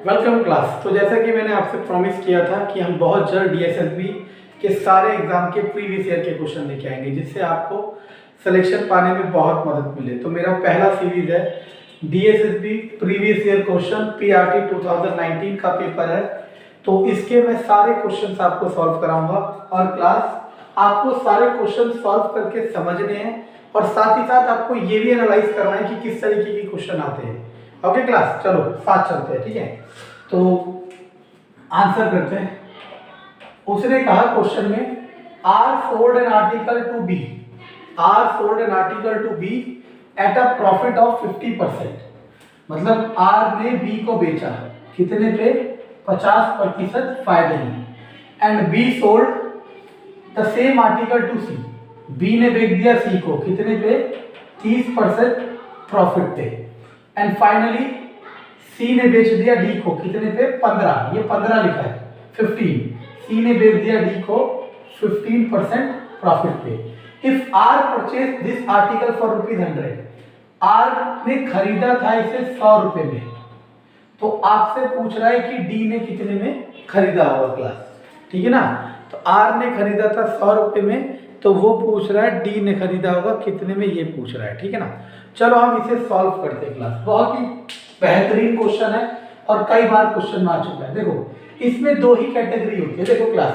Welcome class. तो जैसा कि मैंने आपसे प्रॉमिस किया था कि हम बहुत जल्द डीएसएसबी के सारे एग्जाम के प्रीवियस ईयर के क्वेश्चन लेके आएंगे जिससे आपको सिलेक्शन पाने में बहुत मदद मिले। तो मेरा पहला सीरीज है DSSB previous year question, PRT 2019 का पेपर है। तो इसके मैं सारे क्वेश्चन आपको सॉल्व कराऊंगा और क्लास आपको सारे क्वेश्चन सॉल्व करके समझने हैं और साथ ही साथ आपको ये भी एनालाइज करना है कि किस तरीके के क्वेश्चन आते हैं। ओके क्लास, चलो साथ चलते हैं, ठीक है। तो आंसर करते हैं। उसने कहा क्वेश्चन में R sold an article to B, R sold an article to B at a profit of 50%। मतलब आर ने बी को बेचा कितने पे? 50% फायदे में। And B sold the same article to C, B ने बेच दिया सी को कितने पे? 30% प्रॉफिट पे। एंड फाइनली सी ने बेच दिया डी को कितने पे? 15, ये 15 लिखा है, 15। सी ने बेच दिया डी को 15% प्रॉफिट पे। If R purchase this article for ₹100, R ने खरीदा था इसे 100 रुपए में, तो आपसे पूछ रहा है कि डी ने कितने में खरीदा होगा क्लास, ठीक है ना। तो आर ने खरीदा था 100 रुपए में, तो वो पूछ रहा है डी ने खरीदा होगा कितने में, ये पूछ रहा है, ठीक है ना। चलो हम इसे सॉल्व करते हैं क्लास। बहुत ही बेहतरीन क्वेश्चन है और कई बार क्वेश्चन आ चुका है। देखो इसमें दो ही कैटेगरी होती है। देखो क्लास,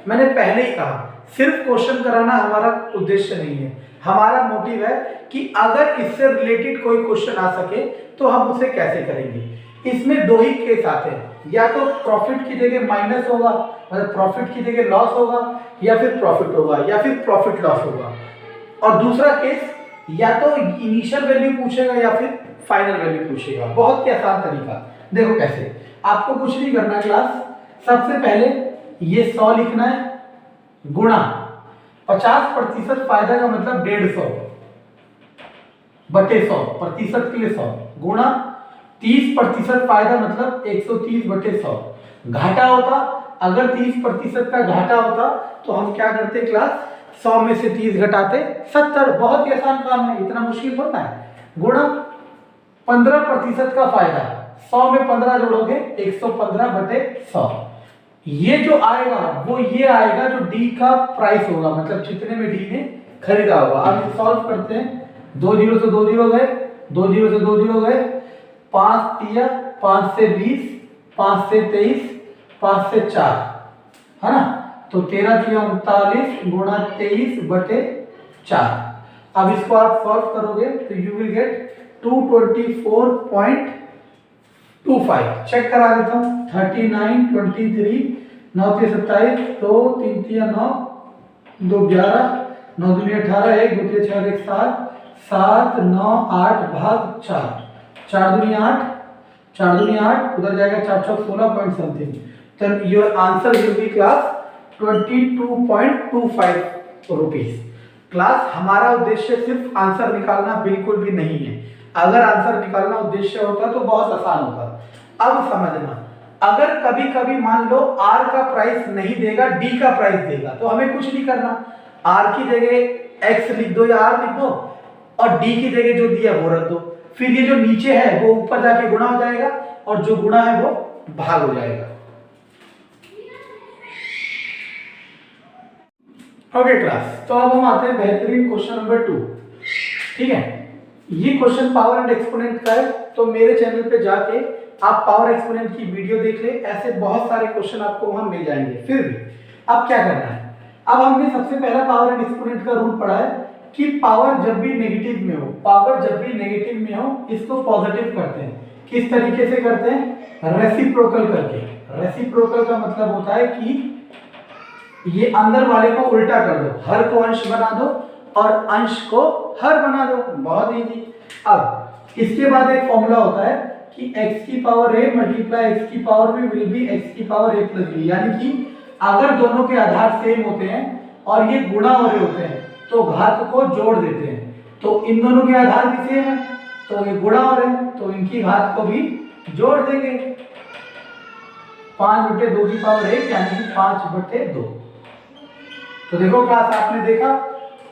मैंने पहले ही कहा सिर्फ क्वेश्चन कराना हमारा उद्देश्य नहीं है। हमारा मोटिव है कि अगर इससे रिलेटेड कोई क्वेश्चन आ सके तो हम उसे कैसे करेंगे। इसमें दो ही केस आते हैं, या तो प्रॉफिट की जगह माइनस होगा, मतलब प्रॉफिट की जगह लॉस होगा, या फिर प्रॉफिट होगा, या फिर प्रॉफिट लॉस होगा। और दूसरा केस या तो इनिशियल वैल्यू पूछेगा या फिर फाइनल वैल्यू पूछेगा। बहुत ही आसान तरीका। देखो कैसे, आपको कुछ नहीं करना क्लास। सबसे पहले ये 100 लिखना है गुणा 50% फायदा का मतलब 150 बटे 100, प्रतिशत के लिए 100 गुणा 30% फायदा मतलब 130 बटे 100। घाटा होता, अगर 30% का घाटा होता तो हम क्या करते क्लास? 100 में से 30 घटाते 70। बहुत ही आसान काम है, इतना मुश्किल थोड़ा है। गुणा 15% का फायदा, 100 में 15 जोड़ोगे 115 बटे 100। ये जो आएगा वो ये आएगा जो डी का प्राइस होगा, मतलब जितने में डी ने खरीदा होगा। अब इसे सॉल्व करते हैं। 2 जीरो से 2 जीरो गए, 2 जीरो से 2 जीरो गए, 5 तिया 5 से 20, 5 से 23, 5 से 4, है ना। तो 13 तिया 39 गुणा 23 बटे 4। अब इसको आप सॉल्व करोगे तो यू विल गेट 224.25। चेक करा देता हूँ। 39, 23, 9 से 27, 2 3 तिया 9, 2 11, 9 दूनी 18, 1 2 तिया 4 1 7, 7 9 8 भाग 4, 4 दूनी 8, 4 दूनी 8, उधर जाएगा 4 चौक 16 पॉइंट समथिंग। तो your answer will B class 22.25 rupees. Class हमारा उद्देश्य सिर्फ आंसर निकालना बिल्कुल भी नहीं है। अगर आंसर निकालना उद्देश्य होता तो बहुत आसान होता। अब समझना, अगर कभी कभी मान लो आर का प्राइस नहीं देगा, डी का प्राइस देगा, तो हमें कुछ नहीं करना। आर की जगह एक्स लिख दो या आर लिख दो और डी की जगह जो दिया वो रख दो। फिर ये जो नीचे है वो ऊपर जाके गुणा हो जाएगा और जो गुणा है वो भाग हो जाएगा। ओके क्लास, तो अब हम आते हैं बेहतरीन क्वेश्चन नंबर 2, ठीक है। ये क्वेश्चन पावर एंड एक्सपोनेंट का है, तो मेरे चैनल पे जाके आप पावर एक्सपोनेंट की वीडियो देख ले। ऐसे बहुत सारे क्वेश्चन आपको वहां मिल जाएंगे। फिर भी अब क्या करना है, अब हमने सबसे पहला पावर एंड एक्सपोनेंट का रूल पढ़ा है कि पावर जब भी नेगेटिव में हो, पावर जब भी नेगेटिव में हो इसको पॉजिटिव करते हैं। किस तरीके से करते हैं? रेसिप्रोकल करके। रेसिप्रोकल का मतलब होता है कि ये अंदर वाले को उल्टा कर दो, हर को अंश बना दो और अंश को हर बना दो। बहुत इजी। अब इसके बाद एक फॉर्मूला होता है कि x की पावर a मल्टीप्लाई x की power b will be x की पावर a प्लस b। यानी कि अगर दोनों के आधार सेम होते हैं और ये गुणा हो रहे होते हैं तो घात को जोड़ देते हैं। तो इन दोनों के आधार भी सेम है तो ये गुणा हो रहे हैं तो इनकी घात को भी जोड़ देंगे। 5 बटे 2 की पावर 1 यानी कि 5 बटे 2। तो देखो क्लास, आपने देखा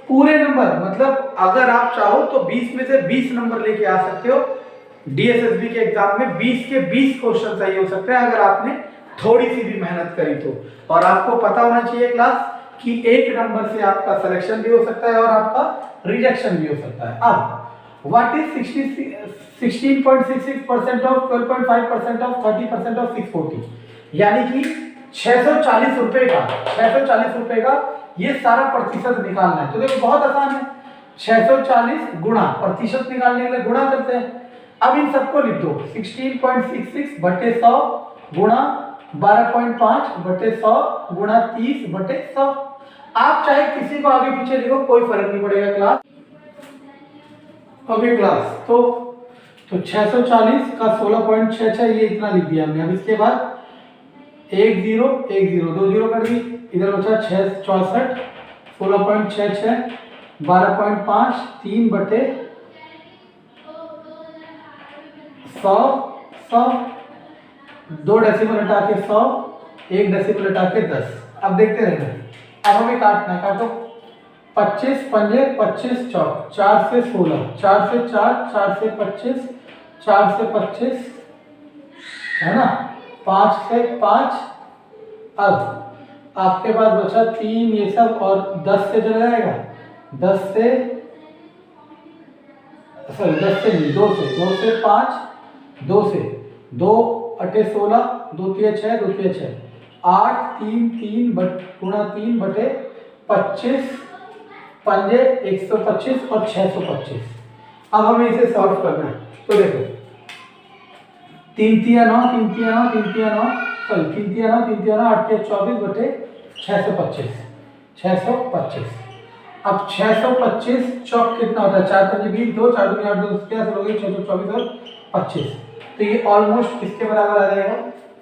पूरे नंबर, मतलब अगर आप चाहो तो 20 में से 20 नंबर लेके आ सकते हो। डीएसएसबी के एग्जाम में 20 के 20 क्वेश्चन सही हो सकते हैं अगर आपने थोड़ी सी भी मेहनत करी तो। और आपको पता होना चाहिए क्लास कि एक नंबर से आपका सिलेक्शन भी हो सकता है और आपका रिजेक्शन भी हो सकता है। अब what is 16.66% of 12.5% of 30% of 640, यानी कि 640 रुपए का ये सारा प्रतिशत निकालना है। तो देखो बहुत आसान है, 640 गुणा प्रतिशत निकालने के लिए गुणा करते हैं। अब इन सबको लिख दो, 16.66 बटे 100 गुणा 12.5 बटे 100 गुणा 30 बटे 100। आप चाहे किसी को आगे पीछे लिखो, कोई फर्क नहीं पड़ेगा क्लास। ओके क्लास, तो 640 का 16.66 ये इतना लिख दिया हमने। अब इसके बाद 1 0 1 0 2 0 कर दी, इधर बचा 664 16.66 12.5 3 बटे 100 100 2 डेसिमल हटा के 100 1 डेसिमल हटा के 10। अब देखते रहना। अब हमें काटना है, काटो। 25 पंजे 25 चौक 4 से 16 4 से 4 4 से 25 4 से 25 है ना, 5 से 5। अब आपके पास बचा 3 ये सब और 10 से चला जाएगा, 10 से नहीं 2 से 5 2 से 2 अटे 16 2 3 6 2 3 6 8 3 3 गुणा 3 बटे 25 पंजे 125 और 625। अब हमें इसे सॉल्व करना है। तो देखो 3 3 9 3 3 9 3 3 9 सॉरी 3 3 9 3 3 9 8 24 बटे 625 625। अब 625 चौक कितना होता है, 4 5 20 2 4 2 8 2 क्या हो गया 624 और 25। तो ये ऑलमोस्ट किसके बराबर आ जाएगा,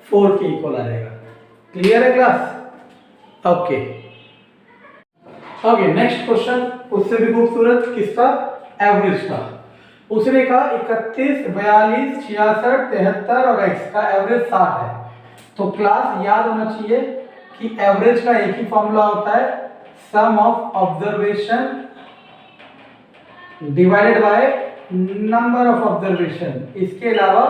4 के इक्वल आ जाएगा। क्लियर है class? Okay okay, next question उससे भी खूबसूरत, किसका, एवरेज का। उसने कहा 31 42 66 73 और x का एवरेज 60 है। तो क्लास याद होना चाहिए कि एवरेज का एक ही फॉर्मूला होता है, sum of observation divided by number of observation. इसके अलावा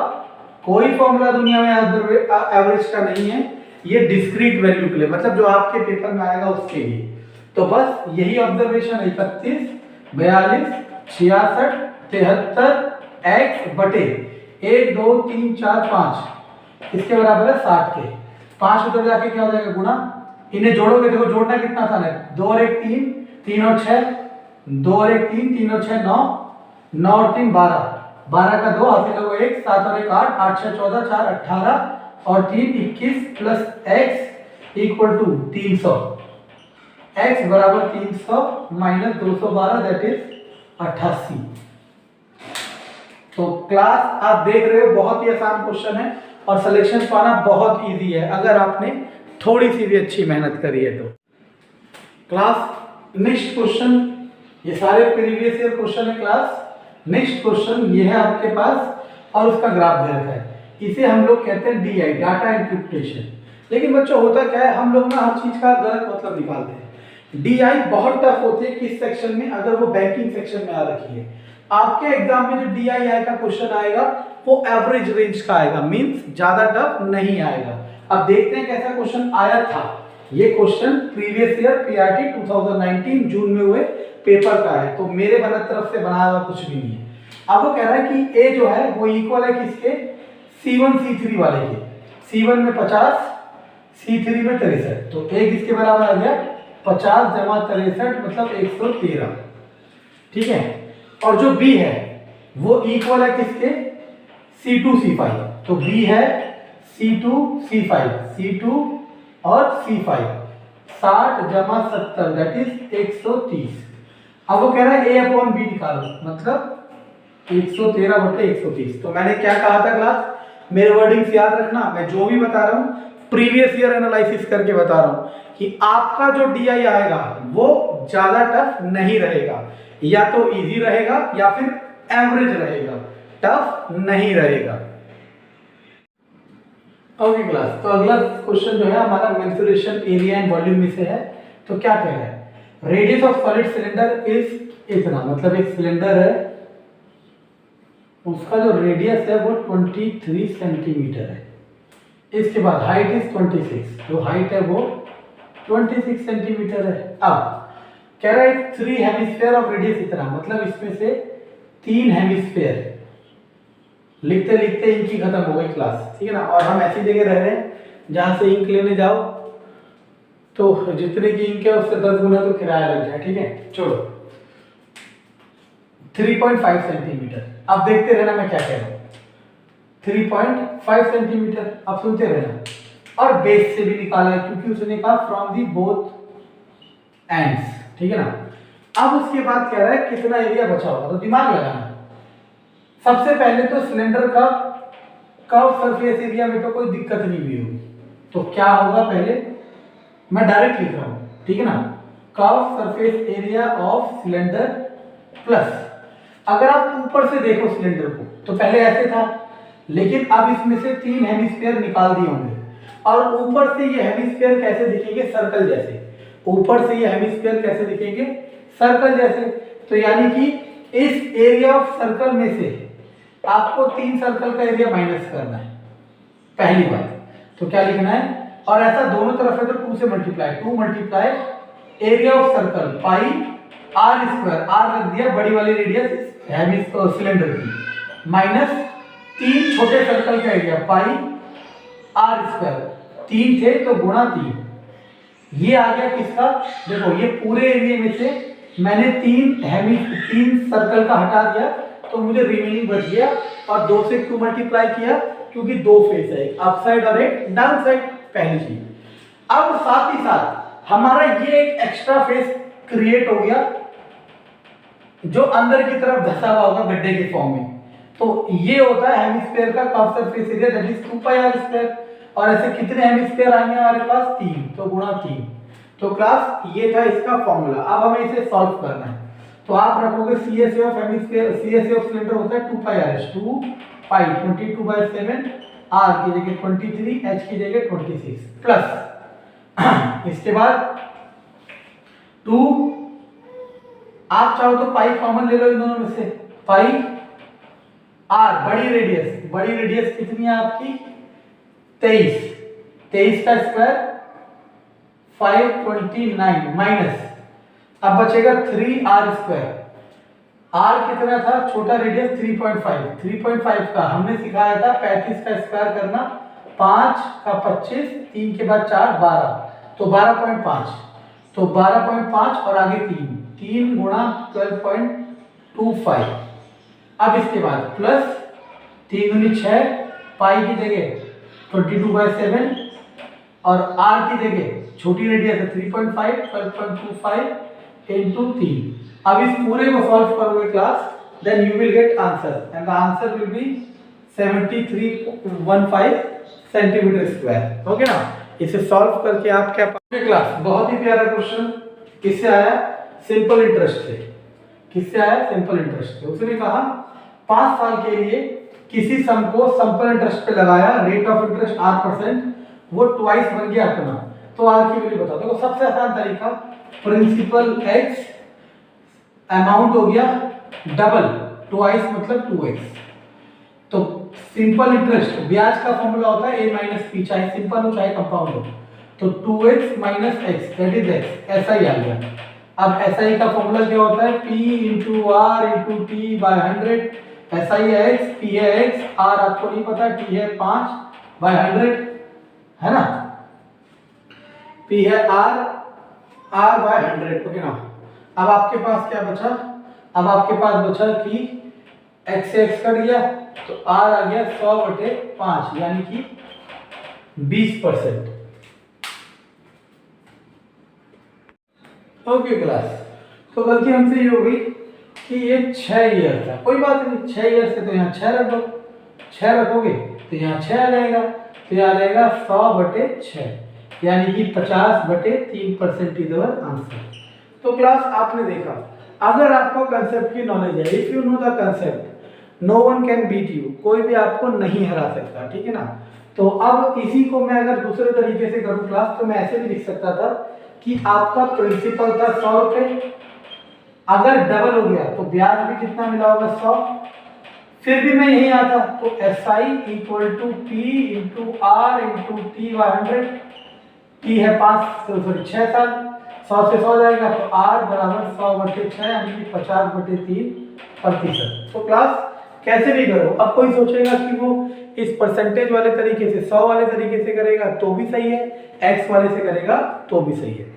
कोई फॉर्मूला दुनिया में एवरेज का नहीं है। ये डिस्क्रीट वैल्यू के लिए, मतलब जो आपके पेपर में आएगा उसके लिए। तो बस यही ऑब्जर्वेशन 31 42 66 73 x बटे 1 2 3 4 5 इसके बराबर है 60 के। 5 उधर जाके क्या हो जाएगा, गुणा। इन्हें जोड़ोगे, देखो जोड़ना कितना आसान है, 2 और 1 3 3 और 6 2 और 1 3 3 और 6 9 9 और 3 12 12 का 2 हासिल होगा 1 7 और 1 8 8 6 14 4 18 और 3 21 plus x equal to 300। x बराबर 300 माइनस 212 दैट इज 88। तो क्लास आप देख रहे हो बहुत ही आसान क्वेश्चन है और सिलेक्शन पाना बहुत इजी है अगर आपने थोड़ी सी भी अच्छी मेहनत करी है तो। क्लास नेक्स्ट क्वेश्चन, ये सारे प्रीवियस ईयर क्वेश्चन है क्लास। नेक्स्ट क्वेश्चन ये है आपके पास और उसका ग्राफ दे रखा है। इसे हम लोग कहते हैं DI, डाटा इंटरप्रिटेशन। लेकिन बच्चों होता क्या है, हम लोग ना हर चीज का गलत मतलब निकालते हैं। DI बहुत टफ होती है किस सेक्शन में, अगर वो बैंकिंग सेक्शन में आ रखी है। आपके एग्जाम में जो DI का क्वेश्चन आएगा वो एवरेज रेंज का आएगा, मींस ज्यादा टफ नहीं आएगा। अब देखते हैं कैसा क्वेश्चन आया था। ये क्वेश्चन प्रीवियस ईयर PRT 2019 जून में हुए पेपर का है, तो मेरे तरफ से बनाया हुआ कुछ भी नहीं है। अब वो कह रहा है कि A जो है वो इक्वल है किसके, C1 C3 वाले के। C1 में 50 C3 में 63, तो A किसके बराबर आ गया 50 जमा 63 मतलब 113। ठीक है, और जो B है वो इक्वल है किसके, C2 C5। तो B है C2 C5 C2 और C5 60 जमा 70 दैट इज 130। अब वो कह रहा है A अपॉन B निकालो, मतलब 113 बटे 130। तो मैंने क्या कहा था क्लास, मेरे वर्डिंग्स याद रखना, मैं जो भी बता रहा हूँ प्रीवियस ईयर एनालिसिस करके बता रहा हूँ कि आपका जो DI आएगा वो ज्यादा टफ नहीं रहेगा, या तो इजी रहेगा या फिर एवरेज रहेगा, टफ नहीं रहेगा। ओके क्लास, तो अगला क्वेश्चन जो है हमारा मेंसुरेशन एरिया एंड वॉल्यूम में से है। तो क्या कह रहा है, radius of solid cylinder is इतना, मतलब एक सिलेंडर है, उसका जो रेडियस है वो 23 सेंटीमीटर है। इसके बाद हाइट इज 26, जो हाइट है वो 26 सेंटीमीटर है। अब कह रहा है 3 हेमिस्फेयर ऑफ रेडियस इतना, मतलब इसमें से 3 हेमिस्फेयर। लिखते लिखते इंक ही खत्म हो गई क्लास, ठीक है ना। और हम ऐसी जगह रह रहे हैं जहां से इंक लेने जाओ तो जितने की इंक है उससे 10 गुना तो किराया लग जाए, ठीक है। चलो 3.5 सेंटीमीटर। अब देखते रहना मैं क्या कह रहा हूं। 3.5 सेंटीमीटर, अब सुनते रहना। और बेस से भी निकाला है क्योंकि उसने कहा फ्रॉम दी बोथ एंड्स, ठीक है ना। अब उसके बाद कह रहा है कितना एरिया बचा होगा, तो दिमाग लगाना। सबसे पहले तो सिलेंडर का कर्व सरफेस एरिया में तो कोई दिक्कत नहीं हुई होगी, तो क्या होगा पहले मैं डायरेक्ट लिख रहा हूं, ठीक है ना। Curve surface area of cylinder plus, अगर आप ऊपर से देखो सिलेंडर को तो पहले ऐसे था, लेकिन अब इसमें से 3 हेमिस्फीयर निकाल दिए होंगे और ऊपर से ये हेमिस्फीयर कैसे दिखेंगे, सर्कल जैसे। ऊपर से ये हेमिस्फीयर कैसे दिखेंगे, सर्कल जैसे। तो यानी कि इस एरिया ऑफ सर्कल में से आपको 3 सर्कल का एरिया माइनस करना है, पहली बात। तो क्या लिखना है, और ऐसा दोनों तरफ है तो 2 से multiply, 2 multiply area of circle pi R square, R रख दिया बड़ी वाली रेडियस सिलेंडर की, माइनस 3 छोटे सर्कल का एरिया पाई आर स्क्वायर, 3 थे तो गुणा 3। ये आ गया किसका, देखो ये पूरे एरिया में से मैंने 3 सर्कल का हटा दिया तो मुझे रिमेनिंग बच गया, और 2 से क्यों मल्टीप्लाई किया, क्योंकि 2 फेस है, एक अप साइड और एक डाउन साइड, पहली चीज। अब साथ ही साथ हमारा ये एक एक्स्ट्रा फेस क्रिएट हो गया जो अंदर की तरफ धसा हुआ होगा गड्ढे के फॉर्म में। तो ये होता है हेमिस्फीयर का curve surface area, that is 2 pi R square. और ऐसे कितने हेमिस्फीयर आएंगे हमारे पास, 3, तो गुणा 3। तो क्लास ये था इसका फॉर्मूला। अब हमें इसे सॉल्व करना है, तो आप रखोगे CSA of hemisphere, CSA of cylinder होता है 2 पाई आर, 2 पाई 22/7, r की जगह 23, h की जगह 26 प्लस इसके बाद 2, आप चाहो तो पाई कॉमन ले लो इन दोनों में से, पाई r बड़ी रेडियस कितनी है आपकी 23 का स्क्वायर 529 माइनस, अब बचेगा 3r स्क्वायर। r कितना था, छोटा रेडियस 3.5 का हमने सिखाया था 35 का स्क्वायर करना, 5 का 25, 3 के बाद 4 12, तो 12.5, तो 12.5 और आगे 3 गुणा 12.25। अब इसके बाद प्लस 3 गुनी 6, पाई की जगह 22/7 और r की जगह छोटी रेडियस है 3.5, 12.25 इंटू 3। अब इस पूरे को सॉल्व करोगे class, then you will get answer and the answer will be 73.15 centimetre square. Okay ना। इसे सॉल्व करके आप क्या पाओगे क्लास, बहुत ही प्यारा क्वेश्चन। किससे आया, सिंपल इंटरेस्ट से। किससे आया, सिंपल इंटरेस्ट से। उसने कहा 5 साल के लिए किसी सम को सिंपल इंटरेस्ट पे लगाया, रेट ऑफ इंटरेस्ट 8%, वो ट्वाइस बन गया अपना, तो आर की वैल्यू बताओ। देखो सबसे आसान तरीका, प्रिंसिपल x अमाउंट हो गया डबल, ट्वाइस मतलब 2x। तो सिंपल इंटरेस्ट ब्याज का फॉर्मूला होता है a माइनस पी, चाहे सिंपल हो चाहे कंपाउंड हो, तो 2x minus x that is x, ऐसा ही आ गया। अब SI का फॉर्मूला क्या होता है, P into R into T by 100, SI है x, P है x, R आपको नहीं पता, T है 5/100, है ना। P है R/100, ओके ना। अब आपके पास क्या बचा, अब आपके पास बचा कि x से x कट गया तो R आ गया 100/5 यानी कि 20%। ओके क्लास, तो गलती हमसे ये हो गई कि ये 6 ईयर था, कोई बात नहीं, 6 ईयर से तो यहाँ 6 रख दो, 6 रखोगे तो यहाँ 6 आ जाएगा, तो यहाँ आ जाएगा 100/6 यानी कि 50/3% इज अवर आंसर। तो क्लास आपने देखा, अगर आपको कंसेप्ट की नॉलेज है, if you know the concept no one can beat you, कोई भी आपको नहीं हरा सकता, ठीक है ना। तो अब इसी को मैं अगर दूसरे तरीके से करूँ क्लास, तो मैं ऐसे भी लिख सकता था कि आपका प्रिंसिपल था 100 रुपए, अगर डबल हो गया तो ब्याज भी कितना मिला होगा 100, फिर भी मैं यही आता तो SI equal to P into R into T/100। T है 6 साल, 100 से 100 जाएगा तो R बराबर 100/6 यानी कि 50/3%। तो क्लास कैसे भी करो, अब कोई सोचेगा कि वो इस परसेंटेज वाले तरीके से 100 वाले तरीके से करेगा तो भी सही है, x वाले से करेगा तो भी सही है।